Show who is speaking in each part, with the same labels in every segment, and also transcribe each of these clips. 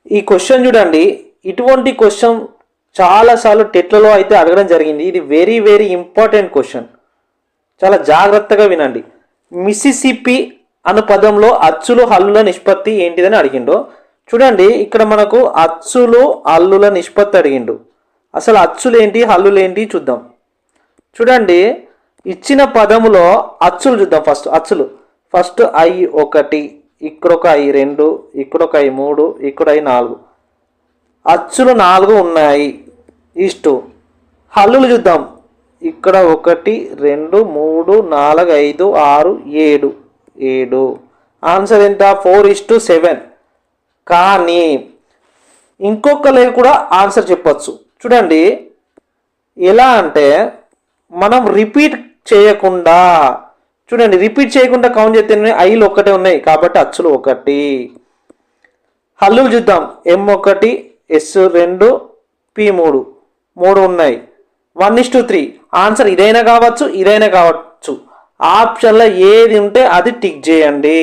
Speaker 1: ఈ క్వశ్చన్ చూడండి, ఇటువంటి క్వశ్చన్ చాలాసార్లు టెట్లలో అయితే అడగడం జరిగింది. ఇది వెరీ వెరీ ఇంపార్టెంట్ క్వశ్చన్, చాలా జాగ్రత్తగా వినండి. మిసిసిపి అను పదంలో అచ్చులు హల్లుల నిష్పత్తి ఏంటిదని అడిగిండు. చూడండి, ఇక్కడ మనకు అచ్చులు హల్లుల నిష్పత్తి అడిగిండు. అసలు అచ్చులు ఏంటి హల్లులు ఏంటి చూద్దాం. చూడండి, ఇచ్చిన పదములో అచ్చులు చూద్దాం. ఫస్ట్ ఐ 1, ఇక్కడ ఒక ఐ 2, ఇక్కడ ఒక ఐ 3, ఇక్కడ ఐ 4. అచ్చులు 4 ఉన్నాయి. హల్లులు చూద్దాం. ఇక్కడ 1, 2, 3, 4, 5, 6, 7. ఆన్సర్ ఎంత? 4:7. కానీ ఇంకొక లేఖ కూడా ఆన్సర్ చెప్పచ్చు. చూడండి, ఎలా అంటే మనం రిపీట్ చేయకుండా కౌంట్ చేస్తే ఐలు 1 ఉన్నాయి కాబట్టి అచ్చులు 1. హల్లులు చూద్దాం. M1, S2, P3 ఉన్నాయి. 1:3. ఆన్సర్ ఇదైనా కావచ్చు. ఆప్షన్లో ఏది ఉంటే అది టిక్ చేయండి.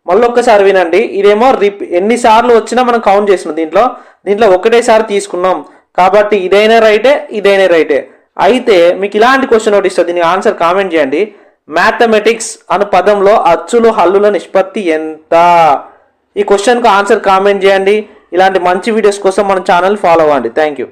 Speaker 1: మళ్ళీ ఒక్కసారి వినండి. ఇదేమో ఎన్నిసార్లు వచ్చినా మనం కౌంట్ చేసినాం. దీంట్లో ఒకటేసారి తీసుకున్నాం కాబట్టి ఇదైనా రైటే. అయితే మీకు ఇలాంటి క్వశ్చన్ ఒకటి ఇస్తుంది, దీనికి ఆన్సర్ కామెంట్ చేయండి. మ్యాథమెటిక్స్ అను పదంలో అచ్చులు హల్లుల నిష్పత్తి ఎంత? ఈ క్వశ్చన్కు ఆన్సర్ కామెంట్ చేయండి. ఇలాంటి మంచి వీడియోస్ కోసం మన ఛానల్ ఫాలో అవ్వండి. Thank you.